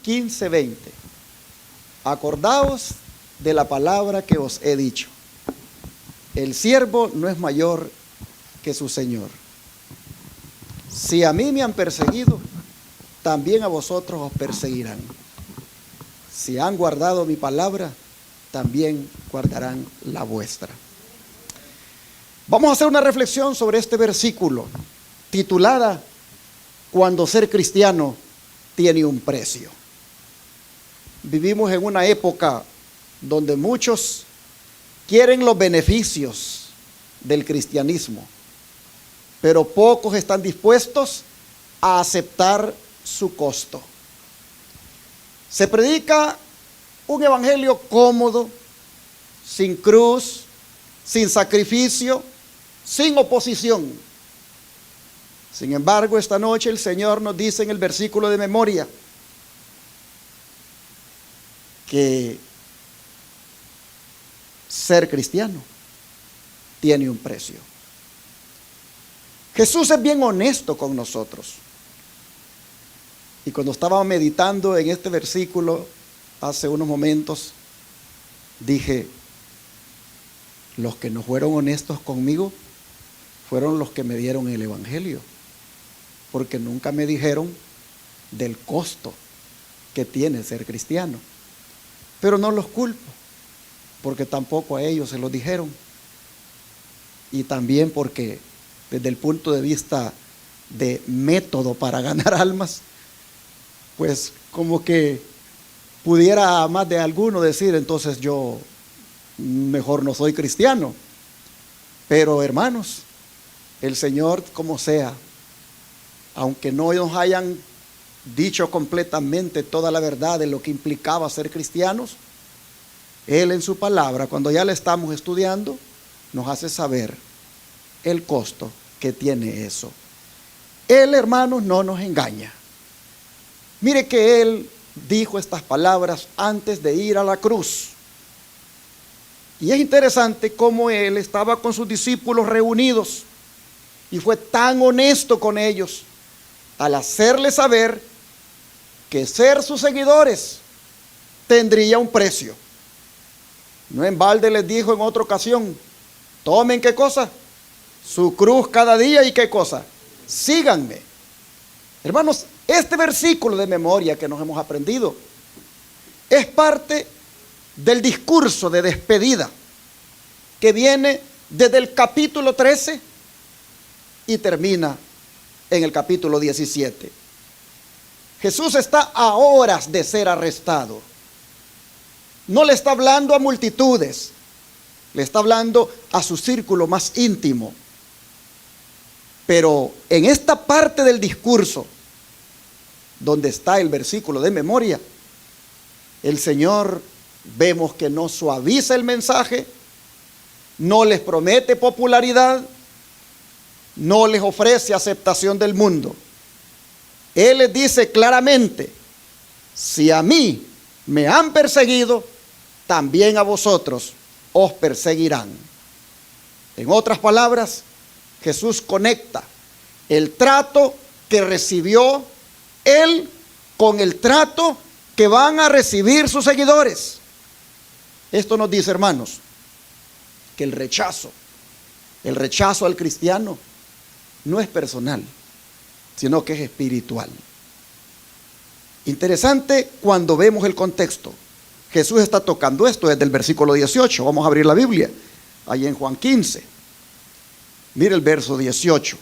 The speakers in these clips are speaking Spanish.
15:20. Acordaos de la palabra que os he dicho. El siervo no es mayor que su Señor. Si a mí me han perseguido, también a vosotros os perseguirán. Si han guardado mi palabra, también guardarán la vuestra. Vamos a hacer una reflexión sobre este versículo, titulada Cuando ser cristiano tiene un precio. Vivimos en una época donde muchos quieren los beneficios del cristianismo, pero pocos están dispuestos a aceptar su costo. Se predica un evangelio cómodo, sin cruz, sin sacrificio, sin oposición. Sin embargo, esta noche el Señor nos dice en el versículo de memoria que ser cristiano tiene un precio. Jesús es bien honesto con nosotros. Y cuando estaba meditando en este versículo hace unos momentos, dije, los que no fueron honestos conmigo fueron los que me dieron el evangelio, porque nunca me dijeron del costo que tiene ser cristiano. Pero no los culpo, porque tampoco a ellos se lo dijeron. Y también porque desde el punto de vista de método para ganar almas, pues como que pudiera a más de alguno decir, entonces yo mejor no soy cristiano. Pero hermanos, el Señor como sea, aunque no nos hayan dicho completamente toda la verdad de lo que implicaba ser cristianos, Él en su palabra, cuando ya la estamos estudiando, nos hace saber el costo que tiene eso. Él, hermanos, no nos engaña. Mire que Él dijo estas palabras antes de ir a la cruz. Y es interesante cómo Él estaba con sus discípulos reunidos y fue tan honesto con ellos al hacerles saber que ser sus seguidores tendría un precio. No en balde les dijo en otra ocasión, tomen ¿qué cosa? Su cruz cada día y ¿qué cosa? Síganme. Hermanos, este versículo de memoria que nos hemos aprendido es parte del discurso de despedida que viene desde el capítulo 13 y termina en el capítulo 17. Jesús está a horas de ser arrestado. No le está hablando a multitudes, le está hablando a su círculo más íntimo. Pero en esta parte del discurso, donde está el versículo de memoria, el Señor vemos que no suaviza el mensaje, no les promete popularidad, no les ofrece aceptación del mundo. Él les dice claramente, si a mí me han perseguido, también a vosotros os perseguirán. En otras palabras, Jesús conecta el trato que recibió Él con el trato que van a recibir sus seguidores. Esto nos dice, hermanos, que el rechazo al cristiano no es personal, sino que es espiritual. Interesante cuando vemos el contexto. Jesús está tocando esto desde el versículo 18. Vamos a abrir la Biblia, ahí en Juan 15. Mire el verso 18.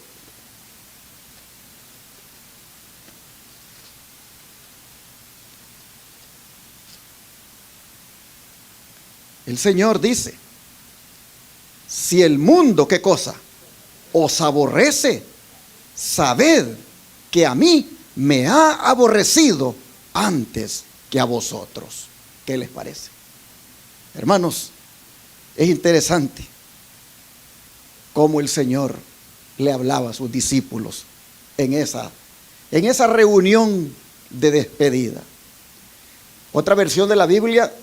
El Señor dice, si el mundo, ¿qué cosa? Os aborrece, sabed que a mí me ha aborrecido antes que a vosotros. ¿Qué les parece? Hermanos, es interesante cómo el Señor le hablaba a sus discípulos en esa reunión de despedida. Otra versión de la Biblia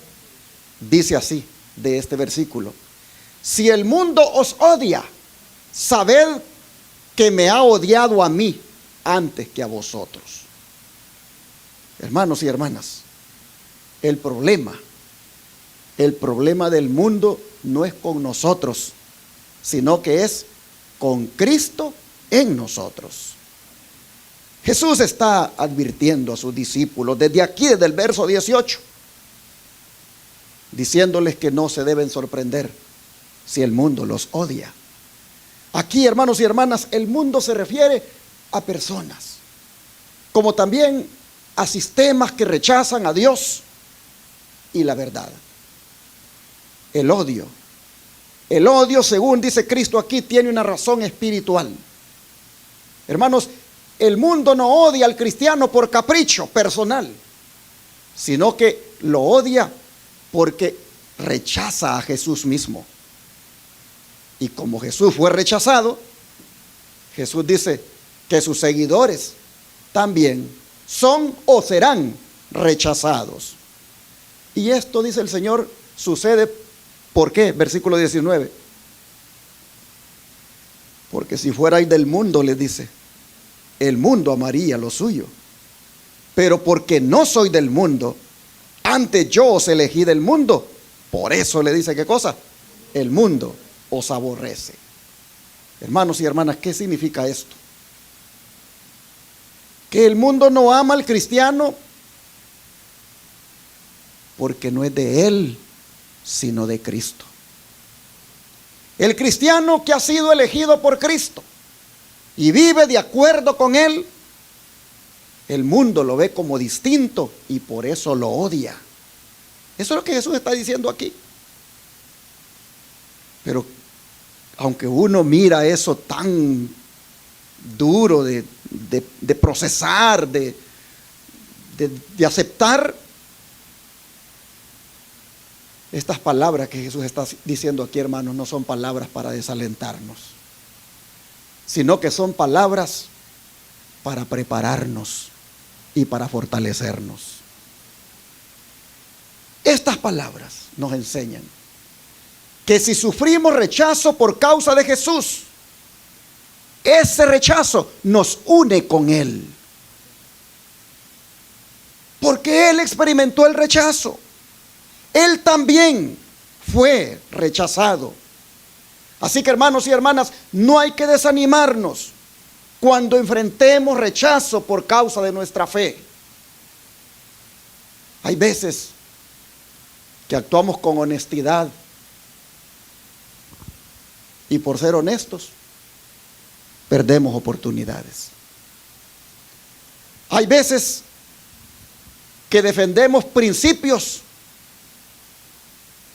dice así, de este versículo: si el mundo os odia, sabed que me ha odiado a mí antes que a vosotros. Hermanos y hermanas, el problema del mundo no es con nosotros, sino que es con Cristo en nosotros. Jesús está advirtiendo a sus discípulos desde aquí, desde el verso 18, diciéndoles que no se deben sorprender si el mundo los odia. Aquí, hermanos y hermanas, el mundo se refiere a personas, como también a sistemas que rechazan a Dios y la verdad. El odio, según dice Cristo aquí, tiene una razón espiritual. Hermanos, el mundo no odia al cristiano por capricho personal, sino que lo odia porque rechaza a Jesús mismo. Y como Jesús fue rechazado, Jesús dice que sus seguidores también son o serán rechazados. Y esto, dice el Señor, sucede, ¿por qué? Versículo 19. Porque si fuerais del mundo, les dice, el mundo amaría lo suyo. Pero porque no soy del mundo, antes yo os elegí del mundo. Por eso le dice, ¿qué cosa? El mundo os aborrece. Hermanos y hermanas, ¿qué significa esto? Que el mundo no ama al cristiano porque no es de él, sino de Cristo. El cristiano que ha sido elegido por Cristo y vive de acuerdo con él, el mundo lo ve como distinto y por eso lo odia. Eso es lo que Jesús está diciendo aquí. Pero aunque uno mira eso tan duro de procesar, de aceptar, estas palabras que Jesús está diciendo aquí, hermanos, no son palabras para desalentarnos, sino que son palabras para prepararnos y para fortalecernos. Estas palabras nos enseñan que si sufrimos rechazo por causa de Jesús, ese rechazo nos une con Él. Porque Él experimentó el rechazo. Él también fue rechazado. Así que, hermanos y hermanas, no hay que desanimarnos cuando enfrentemos rechazo por causa de nuestra fe. Hay veces que actuamos con honestidad y por ser honestos perdemos oportunidades. Hay veces que defendemos principios,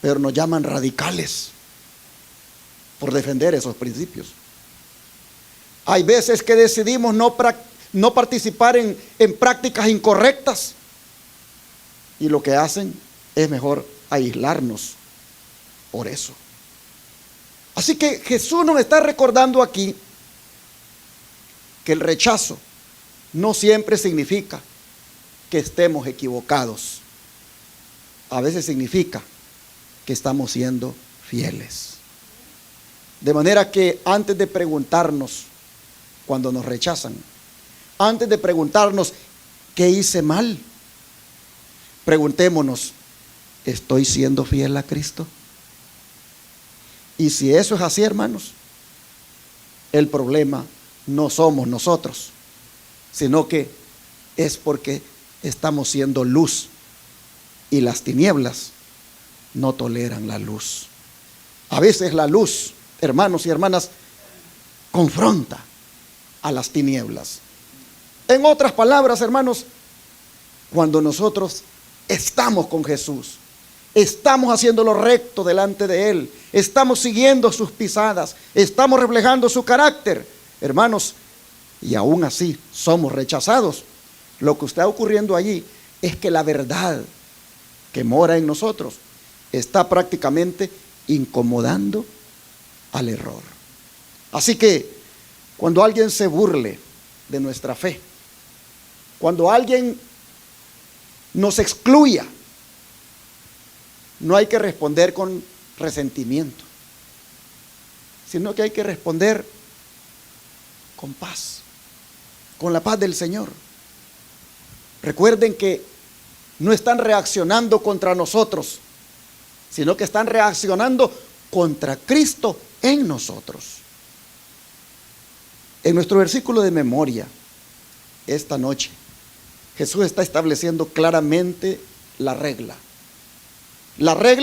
pero nos llaman radicales por defender esos principios. Hay veces que decidimos no participar en prácticas incorrectas y lo que hacen es mejor aislarnos por eso. Así que Jesús nos está recordando aquí que el rechazo no siempre significa que estemos equivocados. A veces significa que estamos siendo fieles. De manera que antes de preguntarnos cuando nos rechazan, antes de preguntarnos ¿qué hice mal?, preguntémonos, ¿estoy siendo fiel a Cristo? Y si eso es así, hermanos, el problema no somos nosotros, sino que es porque estamos siendo luz y las tinieblas no toleran la luz. A veces la luz, hermanos y hermanas, confronta a las tinieblas. En otras palabras, hermanos, cuando nosotros estamos con Jesús, estamos haciendo lo recto delante de Él, estamos siguiendo sus pisadas, estamos reflejando su carácter, hermanos, y aún así somos rechazados, lo que está ocurriendo allí es que la verdad que mora en nosotros está prácticamente incomodando al error. Así que cuando alguien se burle de nuestra fe, cuando alguien nos excluya, no hay que responder con resentimiento, sino que hay que responder con paz, con la paz del Señor. Recuerden que no están reaccionando contra nosotros, sino que están reaccionando contra Cristo en nosotros. En nuestro versículo de memoria, esta noche, Jesús está estableciendo claramente la regla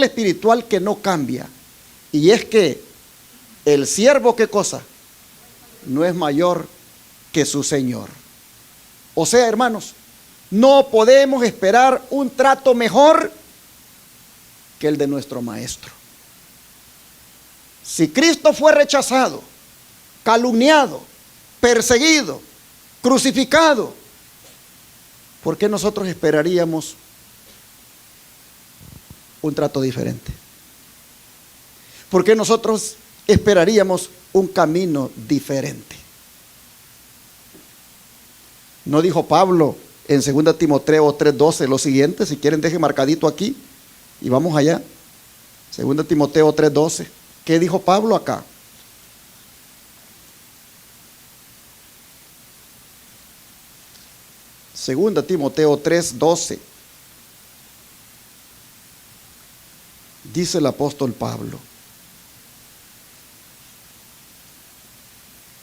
espiritual que no cambia, y es que el siervo, ¿qué cosa? No es mayor que su Señor. O sea, hermanos, no podemos esperar un trato mejor que el de nuestro Maestro. Si Cristo fue rechazado, calumniado, perseguido, crucificado, ¿por qué nosotros esperaríamos un trato diferente? ¿Por qué nosotros esperaríamos un camino diferente? ¿No dijo Pablo en 2 Timoteo 3:12 lo siguiente? Si quieren, deje marcadito aquí y vamos allá. 2 Timoteo 3:12. ¿Qué dijo Pablo acá? Segunda Timoteo 3:12. Dice el apóstol Pablo: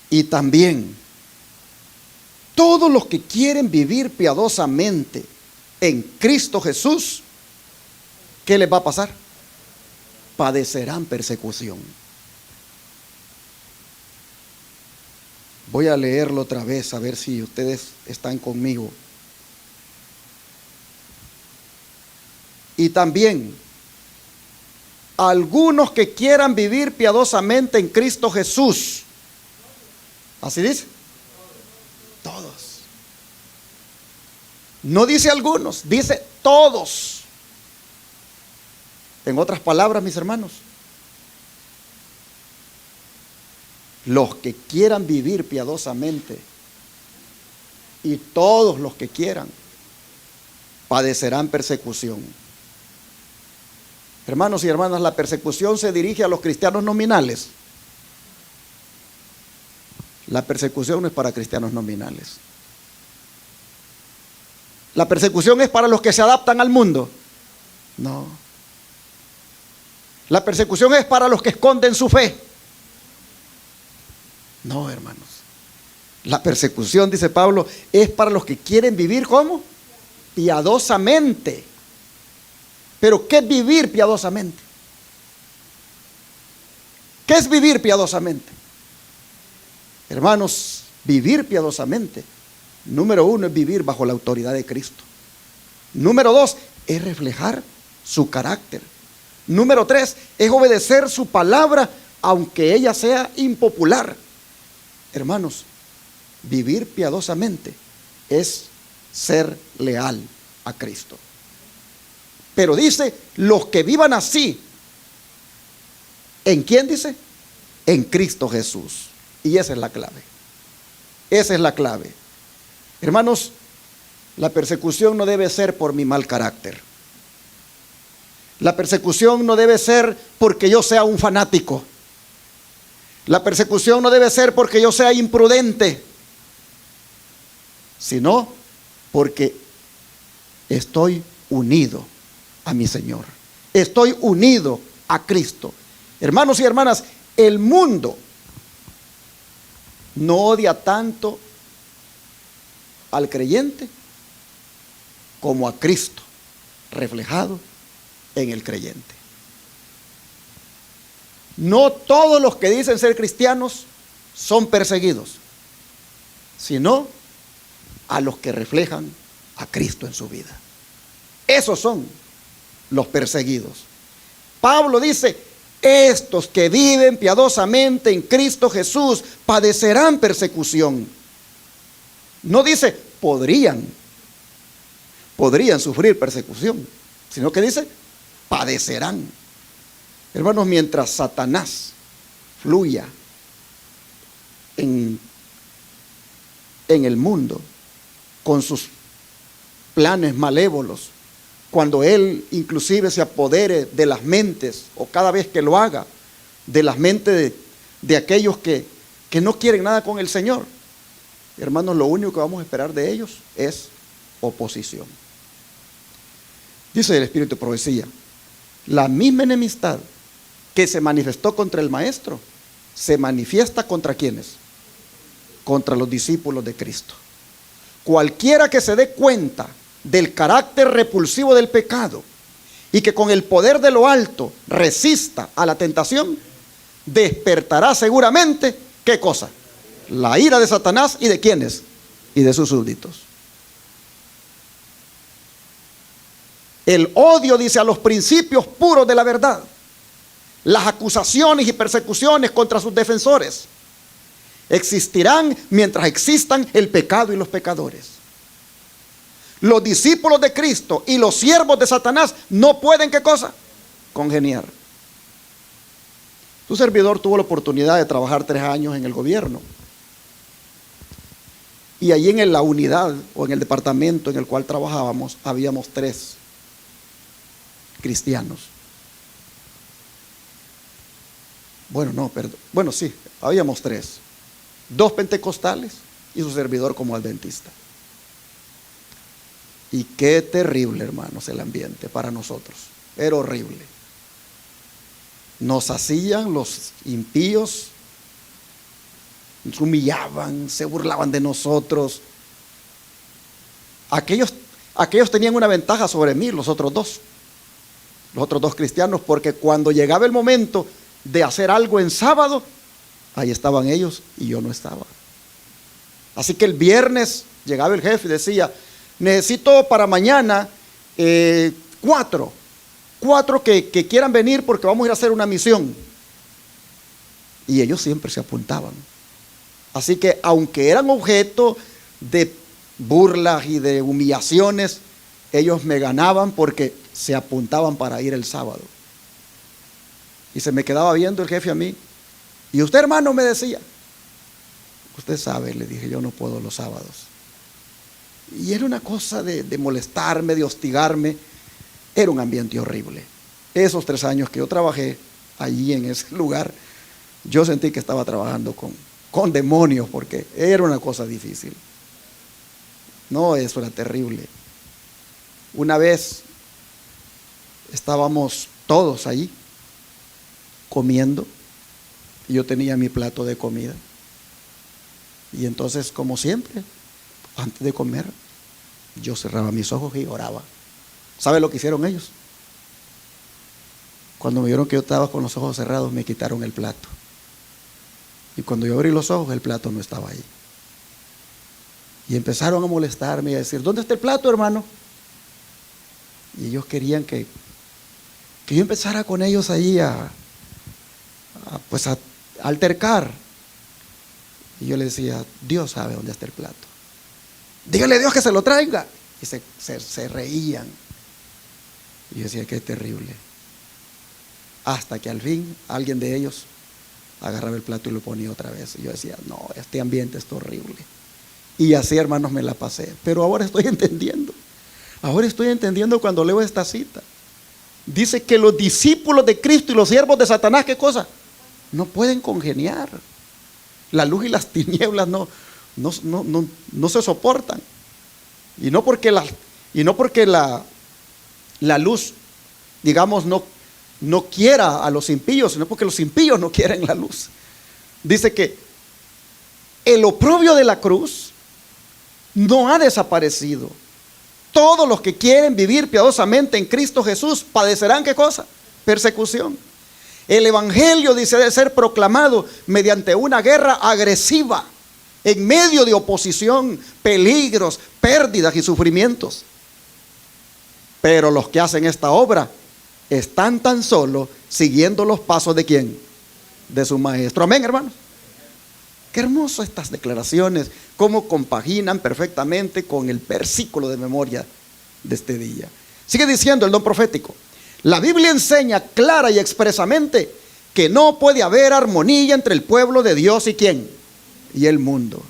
y también todos los que quieren vivir piadosamente en Cristo Jesús, ¿qué les va a pasar? Padecerán persecución. Voy a leerlo otra vez, a ver si ustedes están conmigo. Y también algunos que quieran vivir piadosamente en Cristo Jesús. ¿Así dice? Todos. No dice algunos, dice todos. En otras palabras, mis hermanos, los que quieran vivir piadosamente, y todos los que quieran, padecerán persecución. Hermanos y hermanas, la persecución se dirige a los cristianos nominales. La persecución no es para cristianos nominales. La persecución es para los que se adaptan al mundo. No. La persecución es para los que esconden su fe. No, hermanos. La persecución, dice Pablo, es para los que quieren vivir ¿cómo? Piadosamente. Pero ¿qué es vivir piadosamente? ¿Qué es vivir piadosamente? Hermanos, vivir piadosamente, número 1 es vivir bajo la autoridad de Cristo. Número 2 es reflejar su carácter. Número 3 es obedecer su palabra, aunque ella sea impopular. Hermanos, vivir piadosamente es ser leal a Cristo. Pero dice, los que vivan así, ¿en quién dice? En Cristo Jesús. Y esa es la clave. Esa es la clave. Hermanos, la persecución no debe ser por mi mal carácter. La persecución no debe ser porque yo sea un fanático. La persecución no debe ser porque yo sea imprudente, sino porque estoy unido a mi Señor. Estoy unido a Cristo. Hermanos y hermanas, el mundo no odia tanto al creyente como a Cristo reflejado en el creyente. No todos los que dicen ser cristianos son perseguidos, sino a los que reflejan a Cristo en su vida. Esos son los perseguidos. Pablo dice, estos que viven piadosamente en Cristo Jesús padecerán persecución. No dice podrían sufrir persecución, sino que dice padecerán. Hermanos, mientras Satanás fluya en el mundo con sus planes malévolos, cuando él inclusive se apodere de las mentes, o cada vez que lo haga, de las mentes de aquellos que no quieren nada con el Señor, hermanos, lo único que vamos a esperar de ellos es oposición. Dice el Espíritu de Profecía, la misma enemistad que se manifestó contra el Maestro, se manifiesta contra ¿quiénes? Contra los discípulos de Cristo. Cualquiera que se dé cuenta del carácter repulsivo del pecado y que con el poder de lo alto resista a la tentación, despertará seguramente, ¿qué cosa? La ira de Satanás. ¿Y de quiénes? Y de sus súbditos. El odio, dice, a los principios puros de la verdad. Las acusaciones y persecuciones contra sus defensores existirán mientras existan el pecado y los pecadores. Los discípulos de Cristo y los siervos de Satanás no pueden, ¿qué cosa? Congeniar. Tu servidor tuvo la oportunidad de trabajar 3 años en el gobierno. Y allí en la unidad o en el departamento en el cual trabajábamos, habíamos 3 cristianos. Bueno, sí, habíamos 3. 2 pentecostales y su servidor como adventista. Y qué terrible, hermanos, el ambiente para nosotros. Era horrible. Nos hacían los impíos, nos humillaban, se burlaban de nosotros. Aquellos tenían una ventaja sobre mí, los otros dos cristianos, porque cuando llegaba el momento de hacer algo en sábado, ahí estaban ellos y yo no estaba. Así que el viernes llegaba el jefe y decía, necesito para mañana 4 que quieran venir porque vamos a ir a hacer una misión. Y ellos siempre se apuntaban. Así que aunque eran objeto de burlas y de humillaciones, ellos me ganaban porque se apuntaban para ir el sábado. Y se me quedaba viendo el jefe a mí. Y usted, hermano, me decía, usted sabe, le dije, yo no puedo los sábados. Y era una cosa de molestarme, de hostigarme. Era un ambiente horrible. Esos 3 años que yo trabajé allí en ese lugar, yo sentí que estaba trabajando con demonios, porque era una cosa difícil. No, eso era terrible. Una vez estábamos todos allí comiendo y yo tenía mi plato de comida. Y entonces, como siempre, antes de comer, yo cerraba mis ojos y oraba. ¿Sabe lo que hicieron ellos? Cuando me vieron que yo estaba con los ojos cerrados, me quitaron el plato. Y cuando yo abrí los ojos, el plato no estaba ahí. Y empezaron a molestarme y a decir, ¿dónde está el plato, hermano? Y ellos querían que yo empezara con ellos ahí a altercar. Y yo les decía, Dios sabe dónde está el plato. Dígale a Dios que se lo traiga. Y se reían. Y yo decía, qué terrible. Hasta que al fin alguien de ellos agarraba el plato y lo ponía otra vez. Y yo decía, no, este ambiente está horrible. Y así, hermanos, me la pasé. Pero ahora estoy entendiendo. Ahora estoy entendiendo cuando leo esta cita. Dice que los discípulos de Cristo y los siervos de Satanás, ¿qué cosa? No pueden congeniar. La luz y las tinieblas no se soportan. Y no porque la luz, digamos, no quiera a los impíos, sino porque los impíos no quieren la luz. Dice que el oprobio de la cruz no ha desaparecido. Todos los que quieren vivir piadosamente en Cristo Jesús padecerán, ¿qué cosa? Persecución. El evangelio, dice, debe ser proclamado mediante una guerra agresiva, en medio de oposición, peligros, pérdidas y sufrimientos. Pero los que hacen esta obra están tan solo siguiendo los pasos ¿de quién? De su maestro. Amén, hermanos. Qué hermoso estas declaraciones, cómo compaginan perfectamente con el versículo de memoria de este día. Sigue diciendo el don profético. La Biblia enseña clara y expresamente que no puede haber armonía entre el pueblo de Dios y ¿quién? Y el mundo.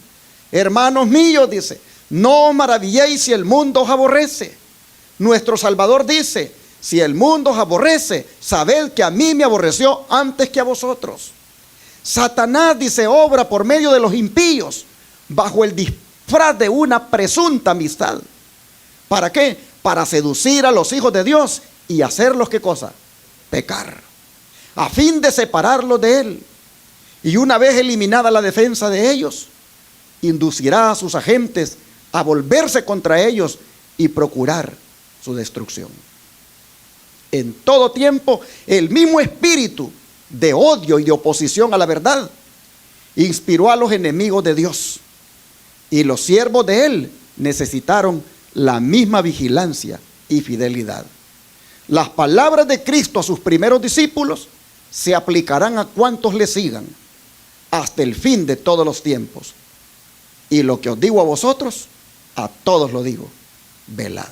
Hermanos míos, dice, no os maravilléis si el mundo os aborrece. Nuestro Salvador dice, si el mundo os aborrece, sabed que a mí me aborreció antes que a vosotros. Satanás, dice, obra por medio de los impíos bajo el disfraz de una presunta amistad. ¿Para qué? Para seducir a los hijos de Dios y hacerlos, ¿qué cosa? Pecar, a fin de separarlos de Él. Y una vez eliminada la defensa de ellos, inducirá a sus agentes a volverse contra ellos y procurar su destrucción. En todo tiempo, el mismo espíritu de odio y de oposición a la verdad inspiró a los enemigos de Dios, y los siervos de Él necesitaron la misma vigilancia y fidelidad. Las palabras de Cristo a sus primeros discípulos se aplicarán a cuantos le sigan hasta el fin de todos los tiempos. Y lo que os digo a vosotros, a todos lo digo: velad.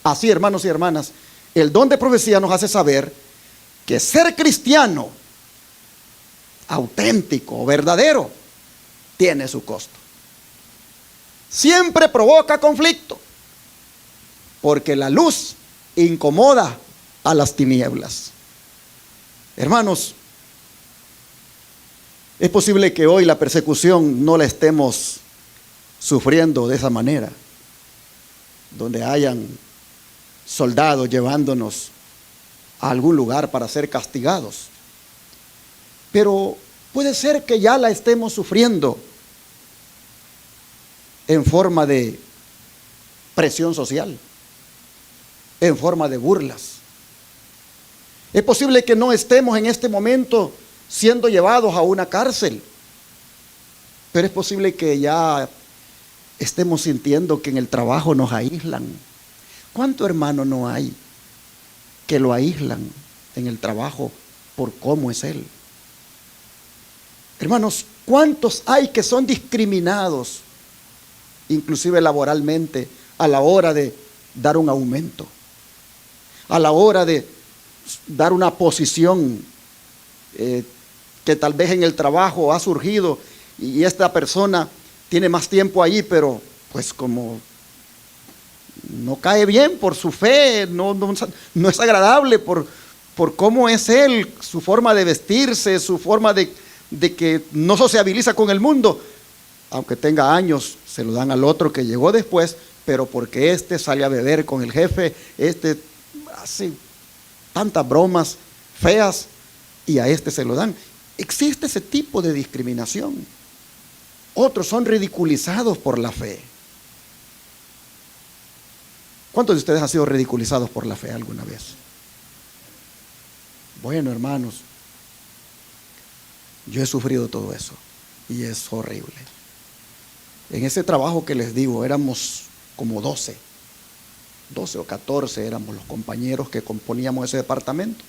Así, hermanos y hermanas, el don de profecía nos hace saber que ser cristiano auténtico, verdadero, tiene su costo. Siempre provoca conflicto, porque la luz incomoda a las tinieblas. Hermanos, es posible que hoy la persecución no la estemos sufriendo de esa manera, donde hayan soldados llevándonos a algún lugar para ser castigados. Pero puede ser que ya la estemos sufriendo en forma de presión social, en forma de burlas. Es posible que no estemos en este momento siendo llevados a una cárcel, pero es posible que ya estemos sintiendo que en el trabajo nos aíslan. ¿Cuánto hermano no hay que lo aíslan en el trabajo por cómo es él? Hermanos, ¿cuántos hay que son discriminados, inclusive laboralmente, a la hora de dar un aumento, a la hora de dar una posición que tal vez en el trabajo ha surgido y esta persona tiene más tiempo allí, pero pues como no cae bien por su fe, no es agradable por cómo es él, su forma de vestirse, su forma de que no sociabiliza con el mundo, aunque tenga años, se lo dan al otro que llegó después, pero porque este sale a beber con el jefe, este hace tantas bromas feas y a este se lo dan. Existe ese tipo de discriminación. Otros son ridiculizados por la fe. ¿Cuántos de ustedes han sido ridiculizados por la fe alguna vez? Bueno, hermanos, yo he sufrido todo eso y es horrible. En ese trabajo que les digo, éramos como 12 o 14 éramos los compañeros que componíamos ese departamento.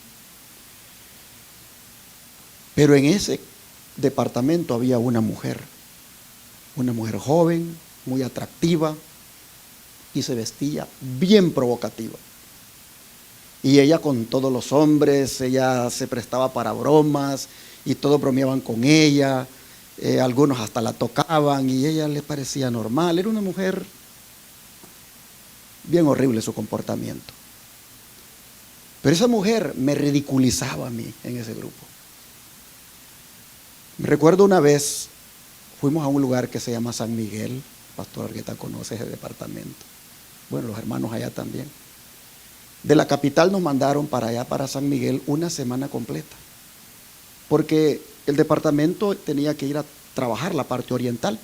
Pero en ese departamento había una mujer joven, muy atractiva, y se vestía bien provocativa. Y ella con todos los hombres, ella se prestaba para bromas y todos bromeaban con ella, algunos hasta la tocaban y ella le parecía normal. Era una mujer bien horrible su comportamiento. Pero esa mujer me ridiculizaba a mí en ese grupo. Me recuerdo una vez, fuimos a un lugar que se llama San Miguel. Pastor Argueta conoce ese departamento. Bueno, los hermanos allá también. De la capital nos mandaron para allá, para San Miguel, una semana completa. Porque el departamento tenía que ir a trabajar la parte oriental.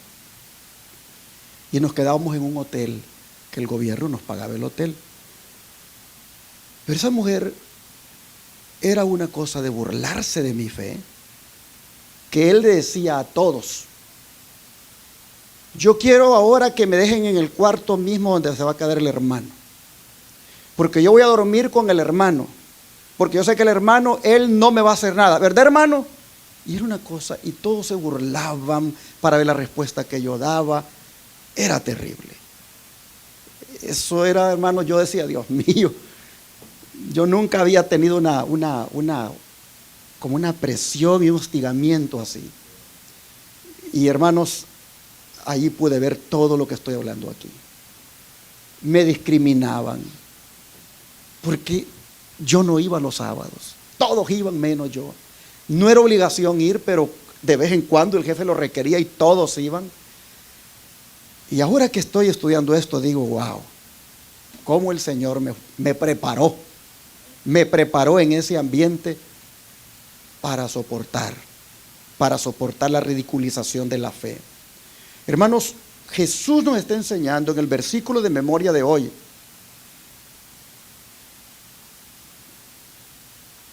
Y nos quedábamos en un hotel, que el gobierno nos pagaba el hotel. Pero esa mujer era una cosa de burlarse de mi fe, que él decía a todos: yo quiero ahora que me dejen en el cuarto mismo donde se va a quedar el hermano, porque yo voy a dormir con el hermano, porque yo sé que el hermano, él no me va a hacer nada, ¿verdad, hermano? Y era una cosa, y todos se burlaban para ver la respuesta que yo daba. Era terrible. Eso era, hermano, yo decía, Dios mío, yo nunca había tenido como una presión y un hostigamiento así. Y hermanos, allí pude ver todo lo que estoy hablando aquí. Me discriminaban, porque yo no iba los sábados, todos iban menos yo. No era obligación ir, pero de vez en cuando el jefe lo requería y todos iban. Y ahora que estoy estudiando esto, digo, wow, cómo el Señor me preparó en ese ambiente para soportar la ridiculización de la fe. Hermanos, Jesús nos está enseñando en el versículo de memoria de hoy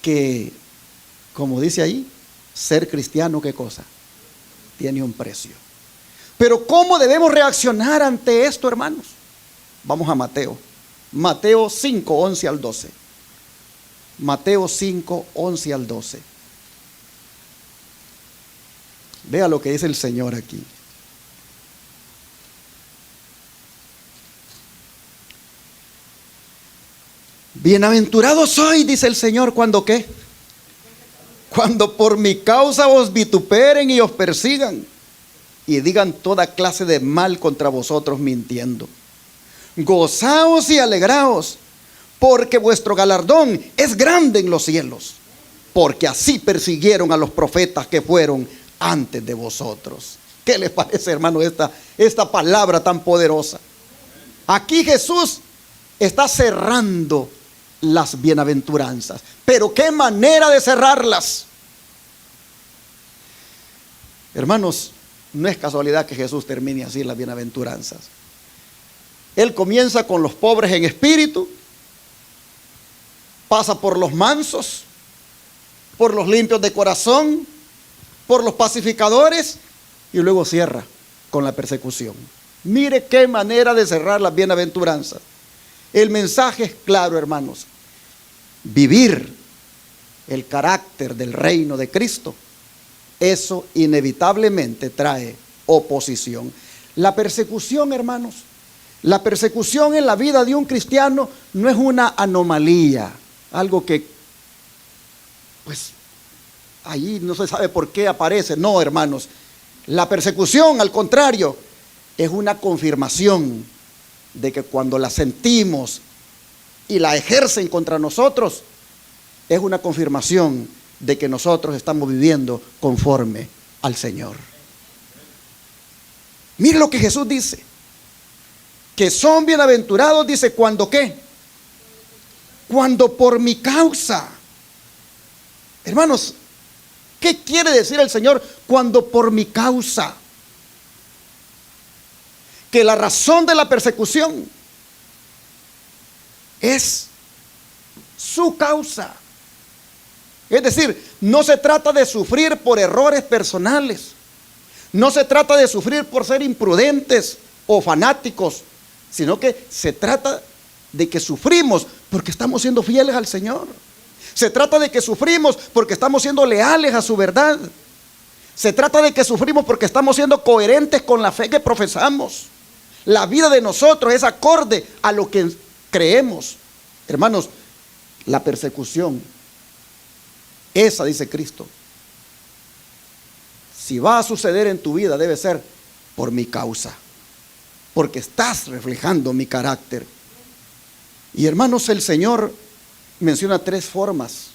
que, como dice ahí, ser cristiano, ¿qué cosa? Tiene un precio. Pero ¿cómo debemos reaccionar ante esto, hermanos? Vamos a Mateo 5, 11 al 12. Mateo 5, 11 al 12. Vea lo que dice el Señor aquí. Bienaventurado soy, dice el Señor, ¿cuando qué? Cuando por mi causa os vituperen y os persigan y digan toda clase de mal contra vosotros mintiendo. Gozaos y alegraos, porque vuestro galardón es grande en los cielos, porque así persiguieron a los profetas que fueron antes de vosotros. ¿Qué les parece, hermano, esta palabra tan poderosa? Aquí Jesús está cerrando las bienaventuranzas. Pero qué manera de cerrarlas. Hermanos, no es casualidad que Jesús termine así las bienaventuranzas. Él comienza con los pobres en espíritu, pasa por los mansos, por los limpios de corazón, por los pacificadores y luego cierra con la persecución. Mire qué manera de cerrar las bienaventuranzas. El mensaje es claro, hermanos. Vivir el carácter del reino de Cristo, eso inevitablemente trae oposición. La persecución, hermanos, la persecución en la vida de un cristiano no es una anomalía, algo que pues allí no se sabe por qué aparece. No, hermanos, la persecución, al contrario, es una confirmación de que cuando la sentimos y la ejercen contra nosotros, es una confirmación de que nosotros estamos viviendo conforme al Señor. Mire lo que Jesús dice, que son bienaventurados, dice, ¿cuándo qué? Cuando por mi causa. Hermanos, ¿qué quiere decir el Señor cuando por mi causa? Que la razón de la persecución es su causa. Es decir, no se trata de sufrir por errores personales, no se trata de sufrir por ser imprudentes o fanáticos, sino que se trata de que sufrimos porque estamos siendo fieles al Señor. Se trata de que sufrimos porque estamos siendo leales a su verdad. Se trata de que sufrimos porque estamos siendo coherentes con la fe que profesamos. La vida de nosotros es acorde a lo que creemos. Hermanos, la persecución, esa dice Cristo, si va a suceder en tu vida, debe ser por mi causa, porque estás reflejando mi carácter. Y hermanos, el Señor menciona tres formas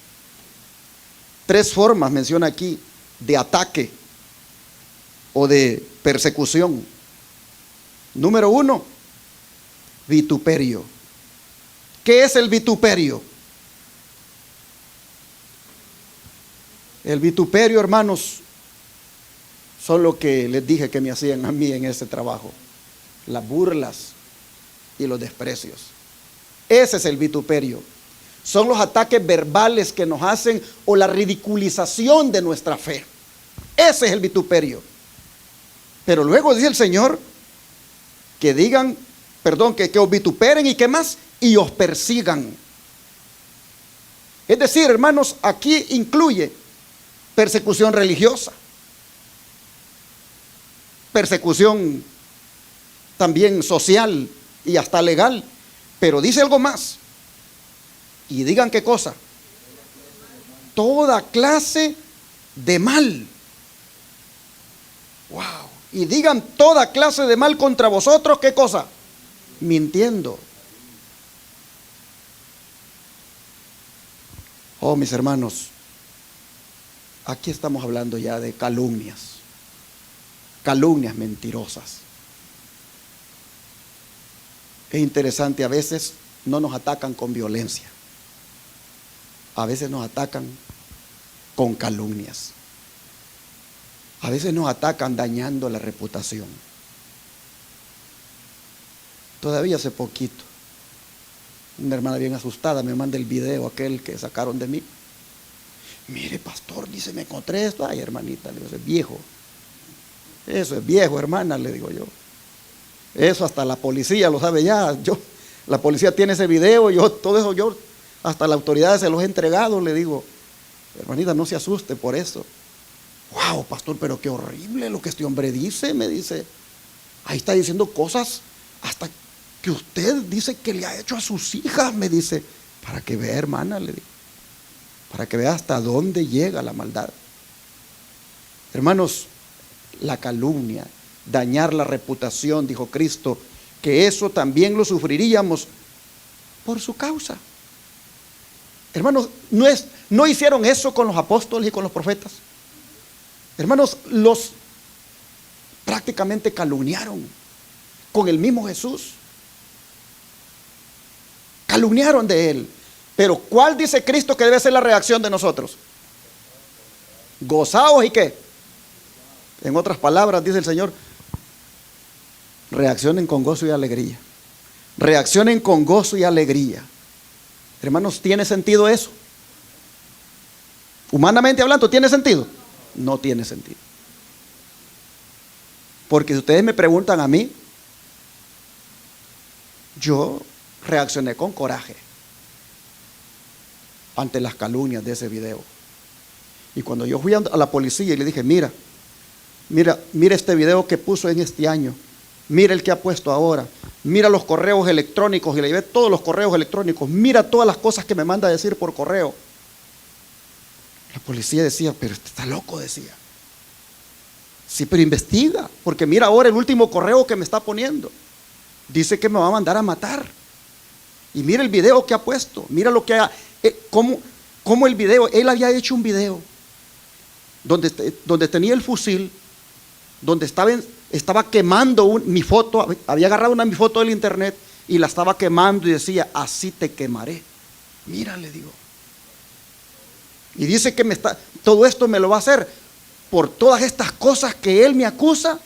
menciona aquí de ataque o de persecución. Número 1, vituperio. ¿Qué es el vituperio? El vituperio, hermanos, son lo que les dije que me hacían a mí en ese trabajo. Las burlas y los desprecios. Ese es el vituperio. Son los ataques verbales que nos hacen o la ridiculización de nuestra fe. Ese es el vituperio. Pero luego dice el Señor que digan, que os vituperen y qué más, y os persigan. Es decir, hermanos, aquí incluye persecución religiosa, persecución también social y hasta legal, pero dice algo más. Y digan qué cosa, toda clase de mal. Wow. Y digan toda clase de mal contra vosotros, ¿qué cosa? Mintiendo. Oh, mis hermanos, aquí estamos hablando ya de calumnias mentirosas. Es interesante, a veces no nos atacan con violencia. A veces nos atacan con calumnias. A veces nos atacan dañando la reputación. Todavía hace poquito, una hermana bien asustada me manda el video aquel que sacaron de mí. Mire, pastor, dice, me encontré esto. Ay, hermanita, le digo, eso es viejo. Eso es viejo, hermana, le digo yo. Eso hasta la policía lo sabe ya. La policía tiene ese video, todo eso yo hasta las autoridades se los he entregado. Le digo, hermanita, no se asuste por eso. Wow, pastor, pero qué horrible lo que este hombre dice, me dice. Ahí está diciendo cosas hasta que usted dice que le ha hecho a sus hijas, me dice. Para que vea, hermana, le digo, para que vea hasta dónde llega la maldad. Hermanos, la calumnia, dañar la reputación, dijo Cristo, que eso también lo sufriríamos por su causa. Hermanos, no hicieron eso con los apóstoles y con los profetas. Hermanos, los prácticamente calumniaron con el mismo Jesús. Calumniaron de él. Pero ¿cuál dice Cristo que debe ser la reacción de nosotros? Gozaos y qué. En otras palabras, dice el Señor, reaccionen con gozo y alegría. Reaccionen con gozo y alegría. Hermanos, ¿tiene sentido eso? Humanamente hablando, ¿tiene sentido? No tiene sentido. Porque si ustedes me preguntan a mí, yo reaccioné con coraje ante las calumnias de ese video. Y cuando yo fui a la policía y le dije, mira este video que puso en este año, mira el que ha puesto ahora, mira los correos electrónicos, y le llevé todos los correos electrónicos, mira todas las cosas que me manda a decir por correo. La policía decía, pero este está loco, decía. Sí, pero investiga, porque mira ahora el último correo que me está poniendo. Dice que me va a mandar a matar. Y mira el video que ha puesto, mira lo que ha, cómo el video, él había hecho un video donde tenía el fusil, donde estaba quemando mi foto, había agarrado mi foto del internet y la estaba quemando y decía, así te quemaré. Mira, le digo. Y dice que todo esto me lo va a hacer por todas estas cosas que él me acusa,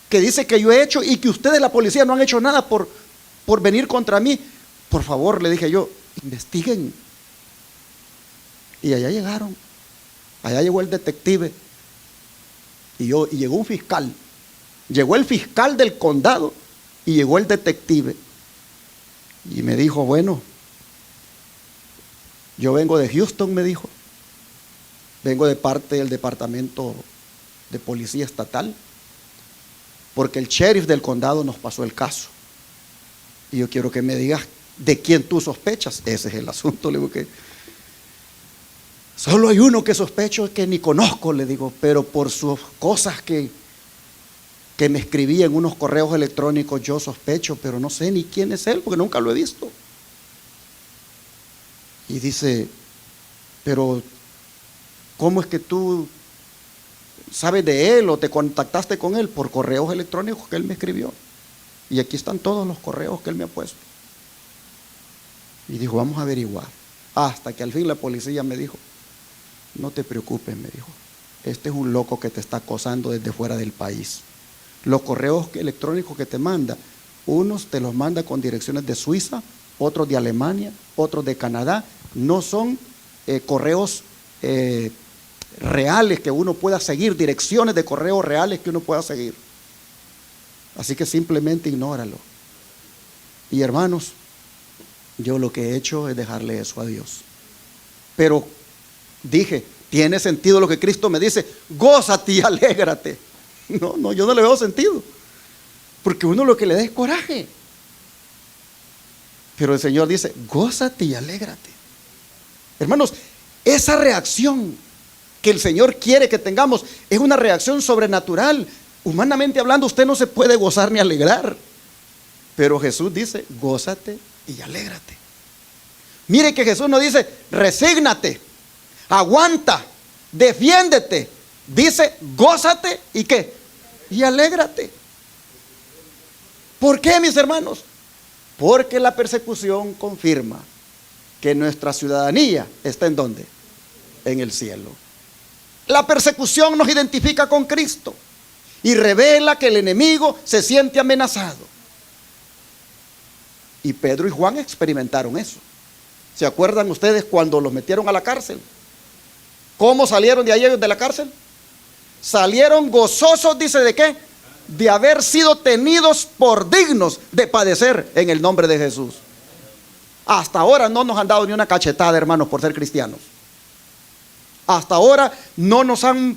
que dice que yo he hecho y que ustedes, la policía, no han hecho nada por venir contra mí. Por favor, le dije yo, investiguen. Y allá llegaron. Allá llegó el detective. Y llegó un fiscal. Llegó el fiscal del condado y llegó el detective. Y me dijo, bueno, yo vengo de Houston, me dijo. Vengo de parte del departamento de policía estatal, porque el sheriff del condado nos pasó el caso. Y yo quiero que me digas de quién tú sospechas. Ese es el asunto, le digo, que solo hay uno que sospecho, que ni conozco, le digo, pero por sus cosas que me escribía en unos correos electrónicos yo sospecho, pero no sé ni quién es él, porque nunca lo he visto. Y dice, pero ¿cómo es que tú sabes de él o te contactaste con él? Por correos electrónicos que él me escribió. Y aquí están todos los correos que él me ha puesto. Y dijo, vamos a averiguar. Hasta que al fin la policía me dijo, no te preocupes, me dijo, este es un loco que te está acosando desde fuera del país. Los correos electrónicos que te manda, unos te los manda con direcciones de Suiza, otros de Alemania, otros de Canadá. No son correos reales que uno pueda seguir, direcciones de correos reales que uno pueda seguir. Así que simplemente ignóralo. Y hermanos, yo lo que he hecho es dejarle eso a Dios. Pero dije, tiene sentido lo que Cristo me dice, gózate y alégrate. No, yo no le veo sentido, porque uno lo que le da es coraje. Pero el Señor dice, gózate y alégrate. Hermanos, esa reacción que el Señor quiere que tengamos es una reacción sobrenatural. Humanamente hablando, usted no se puede gozar ni alegrar, pero Jesús dice, gózate y alégrate. Mire que Jesús no dice, resígnate, aguanta, defiéndete. Dice, gózate y ¿qué? Y alégrate. ¿Por qué, mis hermanos? Porque la persecución confirma que nuestra ciudadanía está ¿en dónde? En el cielo. La persecución nos identifica con Cristo y revela que el enemigo se siente amenazado. Y Pedro y Juan experimentaron eso. ¿Se acuerdan ustedes cuando los metieron a la cárcel? ¿Cómo salieron de ahí ellos de la cárcel? Salieron gozosos, dice, ¿de qué? De haber sido tenidos por dignos de padecer en el nombre de Jesús. Hasta ahora no nos han dado ni una cachetada, hermanos, por ser cristianos. Hasta ahora no nos han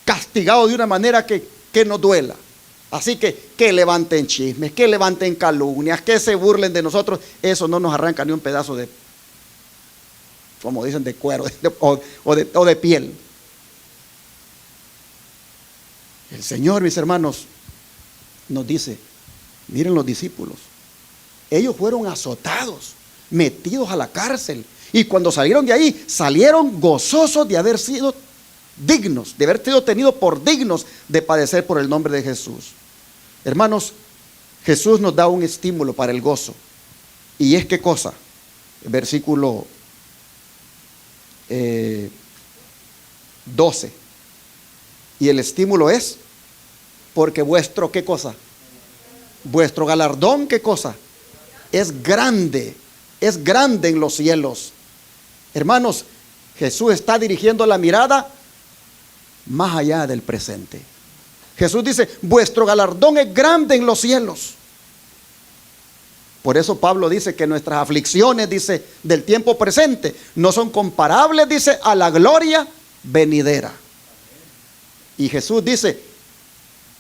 castigado de una manera que nos duela. Así que levanten chismes, que levanten calumnias, que se burlen de nosotros. Eso no nos arranca ni un pedazo de, como dicen, de cuero o de piel. El Señor, mis hermanos, nos dice, miren los discípulos, ellos fueron azotados, metidos a la cárcel, y cuando salieron de ahí, salieron gozosos de haber sido dignos, de haber sido tenidos por dignos de padecer por el nombre de Jesús. Hermanos, Jesús nos da un estímulo para el gozo. ¿Y es qué cosa? Versículo 12. Y el estímulo es, porque vuestro, ¿qué cosa? Vuestro galardón, ¿qué cosa? Es grande en los cielos. Hermanos, Jesús está dirigiendo la mirada más allá del presente. Jesús dice, vuestro galardón es grande en los cielos. Por eso Pablo dice que nuestras aflicciones, dice, del tiempo presente, no son comparables, dice, a la gloria venidera. Y Jesús dice,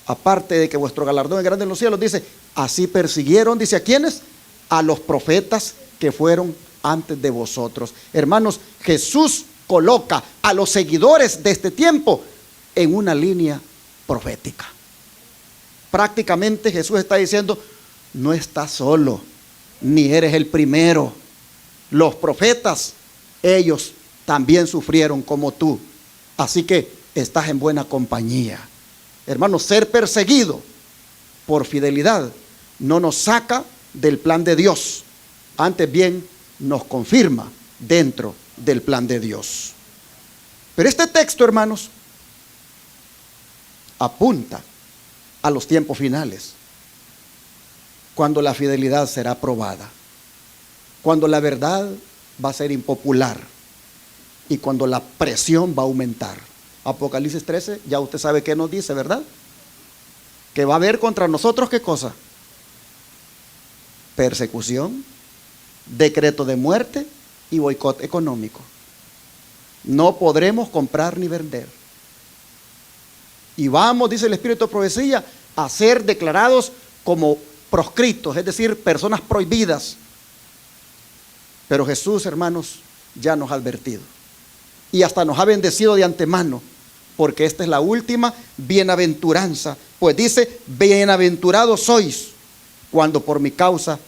aparte de que vuestro galardón es grande en los cielos, dice, así persiguieron, dice, ¿a quiénes? A los profetas que fueron antes de vosotros. Hermanos, Jesús coloca a los seguidores de este tiempo en una línea profética. Prácticamente Jesús está diciendo, no estás solo, ni eres el primero. Los profetas, ellos también sufrieron como tú. Así que estás en buena compañía. Hermanos, ser perseguido por fidelidad no nos saca del plan de Dios. Antes bien, nos confirma dentro del plan de Dios. Pero este texto, hermanos, apunta a los tiempos finales, cuando la fidelidad será probada, cuando la verdad va a ser impopular y cuando la presión va a aumentar. Apocalipsis 13, ya usted sabe qué nos dice, ¿verdad? Que va a haber contra nosotros, ¿qué cosa? Persecución, decreto de muerte y boicot económico. No podremos comprar ni vender. Y vamos, dice el Espíritu de Profecía, a ser declarados como proscritos, es decir, personas prohibidas. Pero Jesús, hermanos, ya nos ha advertido. Y hasta nos ha bendecido de antemano, porque esta es la última bienaventuranza. Pues dice, bienaventurados sois cuando por mi causa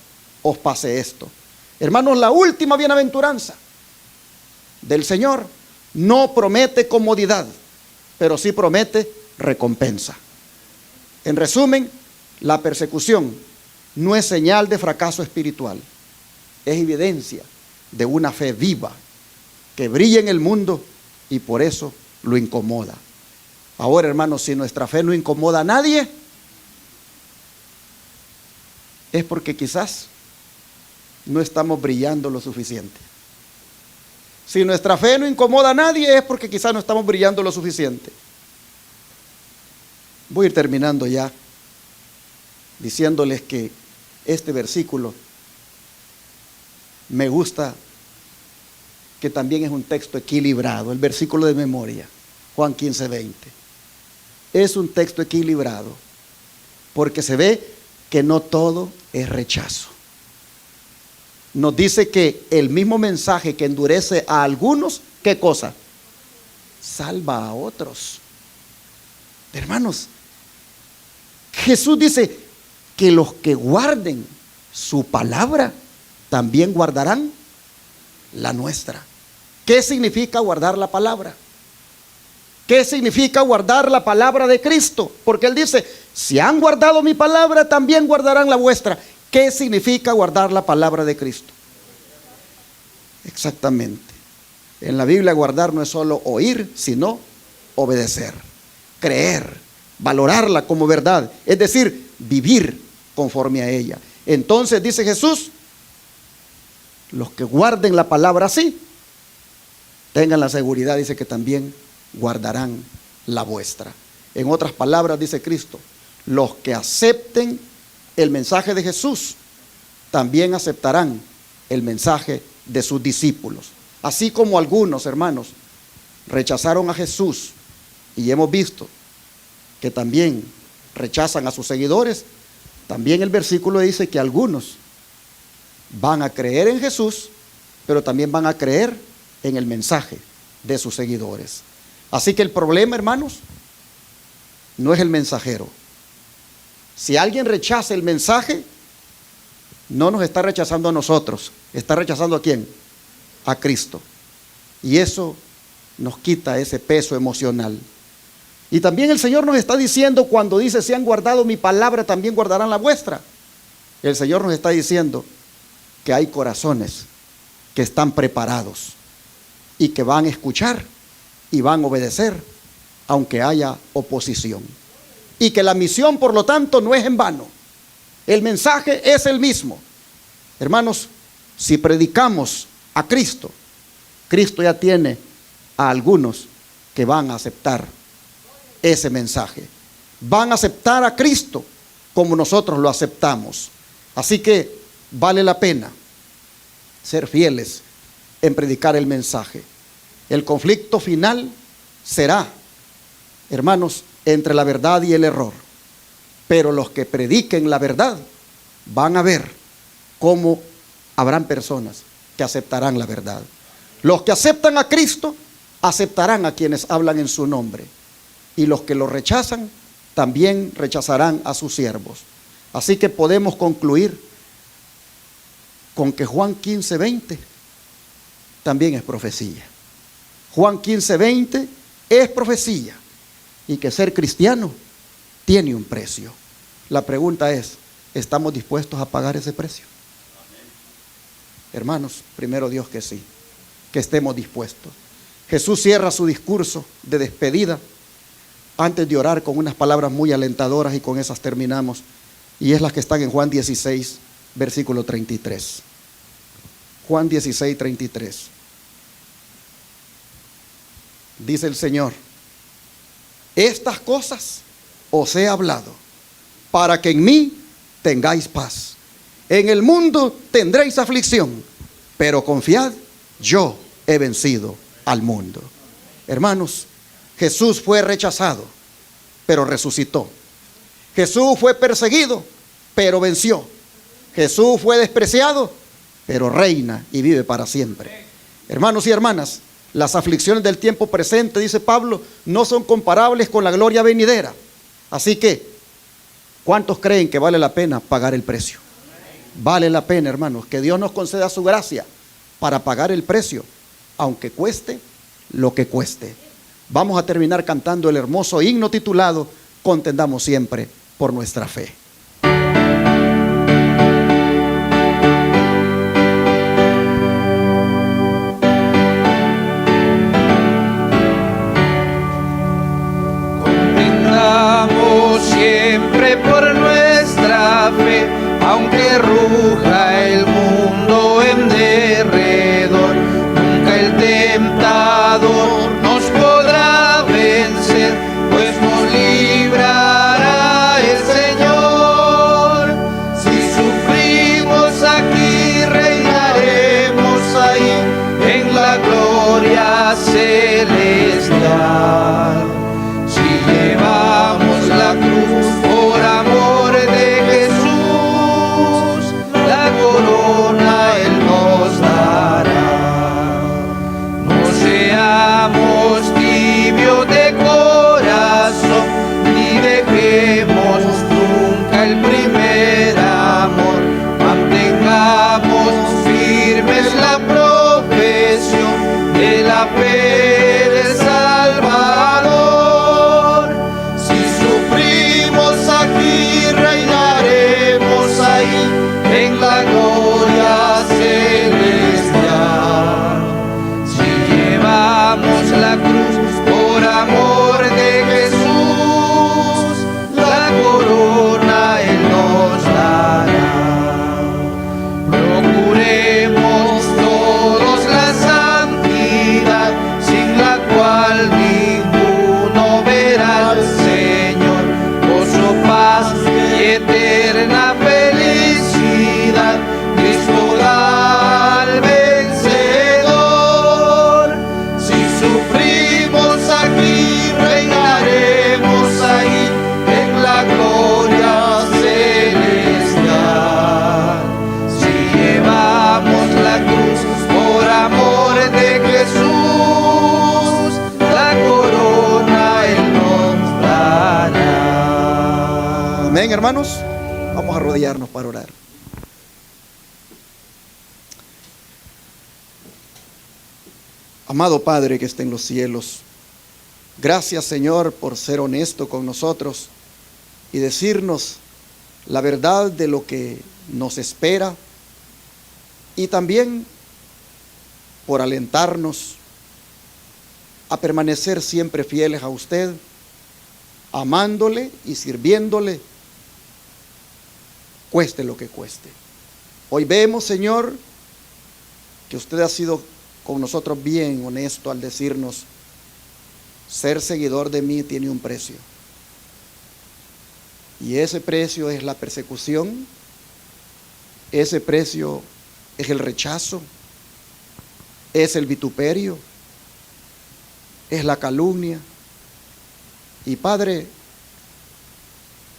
os pase esto. Hermanos, la última bienaventuranza del Señor no promete comodidad, pero sí promete recompensa. En resumen, la persecución no es señal de fracaso espiritual, es evidencia de una fe viva que brilla en el mundo y por eso lo incomoda. Ahora, hermanos, si nuestra fe no incomoda a nadie, es porque quizás no estamos brillando lo suficiente. Si nuestra fe no incomoda a nadie, es porque quizás no estamos brillando lo suficiente. Voy a ir terminando ya, diciéndoles que este versículo me gusta, que también es un texto equilibrado, el versículo de memoria, Juan 15:20. Es un texto equilibrado, porque se ve que no todo es rechazo. Nos dice que el mismo mensaje que endurece a algunos, ¿qué cosa? Salva a otros. Hermanos, Jesús dice que los que guarden su palabra también guardarán la nuestra. ¿Qué significa guardar la palabra? ¿Qué significa guardar la palabra de Cristo? Porque Él dice, si han guardado mi palabra, también guardarán la vuestra. ¿Qué significa guardar la palabra de Cristo? Exactamente. En la Biblia guardar no es solo oír, sino obedecer, creer, valorarla como verdad, es decir, vivir conforme a ella. Entonces dice Jesús, los que guarden la palabra así, tengan la seguridad, dice, que también guardarán la vuestra. En otras palabras, dice Cristo, los que acepten el mensaje de Jesús, también aceptarán el mensaje de sus discípulos. Así como algunos, hermanos, rechazaron a Jesús, y hemos visto que también rechazan a sus seguidores, también el versículo dice que algunos van a creer en Jesús, pero también van a creer en el mensaje de sus seguidores. Así que el problema, hermanos, no es el mensajero. Si alguien rechaza el mensaje, no nos está rechazando a nosotros, está rechazando ¿a quién? A Cristo. Y eso nos quita ese peso emocional. Y también el Señor nos está diciendo, cuando dice, si han guardado mi palabra, también guardarán la vuestra. El Señor nos está diciendo que hay corazones que están preparados y que van a escuchar y van a obedecer, aunque haya oposición. Y que la misión, por lo tanto, no es en vano. El mensaje es el mismo. Hermanos, si predicamos a Cristo, Cristo ya tiene a algunos que van a aceptar ese mensaje. Van a aceptar a Cristo como nosotros lo aceptamos. Así que vale la pena ser fieles en predicar el mensaje. El conflicto final será, hermanos, entre la verdad y el error. Pero los que prediquen la verdad van a ver cómo habrán personas que aceptarán la verdad. Los que aceptan a Cristo aceptarán a quienes hablan en su nombre. Y los que lo rechazan también rechazarán a sus siervos. Así que podemos concluir con que Juan 15:20 también es profecía. Juan 15:20 es profecía, y que ser cristiano tiene un precio. La pregunta es, ¿estamos dispuestos a pagar ese precio? Hermanos, primero Dios que sí, que estemos dispuestos. Jesús cierra su discurso de despedida antes de orar con unas palabras muy alentadoras, y con esas terminamos, y es las que están en Juan 16, versículo 33. Juan 16, 33. Dice el Señor, estas cosas os he hablado, para que en mí tengáis paz. En el mundo tendréis aflicción, pero confiad, yo he vencido al mundo. Hermanos, Jesús fue rechazado, pero resucitó. Jesús fue perseguido, pero venció. Jesús fue despreciado, pero reina y vive para siempre. Hermanos y hermanas, las aflicciones del tiempo presente, dice Pablo, no son comparables con la gloria venidera. Así que, ¿cuántos creen que vale la pena pagar el precio? Vale la pena, hermanos, que Dios nos conceda su gracia para pagar el precio, aunque cueste lo que cueste. Vamos a terminar cantando el hermoso himno titulado Contendamos siempre por nuestra fe. Contendamos siempre por nuestra fe, aunque ruja el mundo en derredor, nunca el tentador nos podrá vencer, pues nos librará el Señor. Si sufrimos aquí, reinaremos ahí en la gloria celestial. Si llevamos la cruz por amor de Jesús, la corona Él nos dará. No seamos tibios de corazón, ni dejemos nunca el primer amor. Mantengamos firmes la profesión de la fe del Salvador. Si sufrimos aquí, reinaremos ahí la cruz, por amor de Jesús, la corona Él nos dará. Procuremos todos la santidad, sin la cual ninguno verá al Señor. Gozo, paz y eterna felicidad, Cristo da al vencedor. Si sufrimos aquí, reinaremos ahí en la gloria celestial. Si llevamos la cruz por amor de Jesús, la corona Él nos dará. Amén, hermanos. Vamos a arrodillarnos para orar. Amado Padre que está en los cielos, gracias, Señor, por ser honesto con nosotros y decirnos la verdad de lo que nos espera, y también por alentarnos a permanecer siempre fieles a usted, amándole y sirviéndole, cueste lo que cueste. Hoy vemos, Señor, que usted ha sido con nosotros bien honesto al decirnos: ser seguidor de mí tiene un precio, y ese precio es la persecución, ese precio es el rechazo, es el vituperio, es la calumnia. Y Padre,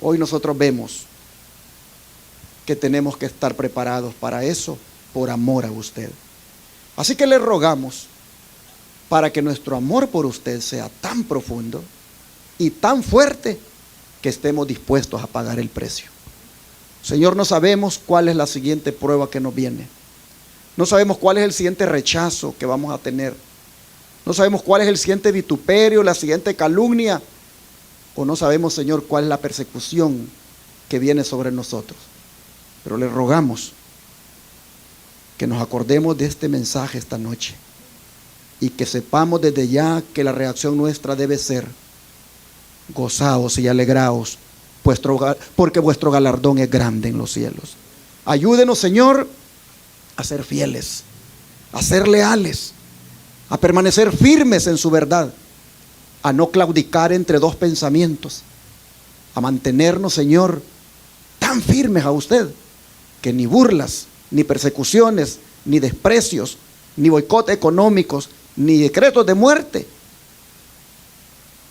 hoy nosotros vemos que tenemos que estar preparados para eso por amor a usted. Así que le rogamos para que nuestro amor por usted sea tan profundo y tan fuerte que estemos dispuestos a pagar el precio. Señor, no sabemos cuál es la siguiente prueba que nos viene. No sabemos cuál es el siguiente rechazo que vamos a tener. No sabemos cuál es el siguiente vituperio, la siguiente calumnia. O no sabemos, Señor, cuál es la persecución que viene sobre nosotros. Pero le rogamos que nos acordemos de este mensaje esta noche y que sepamos desde ya que la reacción nuestra debe ser: gozaos y alegraos, porque vuestro galardón es grande en los cielos. Ayúdenos, Señor, a ser fieles, a ser leales, a permanecer firmes en su verdad, a no claudicar entre dos pensamientos, a mantenernos, Señor, tan firmes a usted que ni burlas, ni persecuciones, ni desprecios, ni boicot económicos, ni decretos de muerte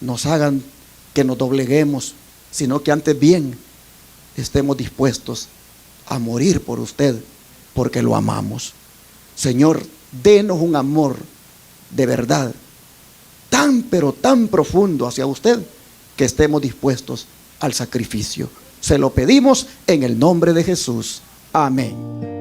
nos hagan que nos dobleguemos, sino que antes bien estemos dispuestos a morir por usted, porque lo amamos. Señor, denos un amor de verdad tan pero tan profundo hacia usted, que estemos dispuestos al sacrificio. Se lo pedimos en el nombre de Jesús. Amén.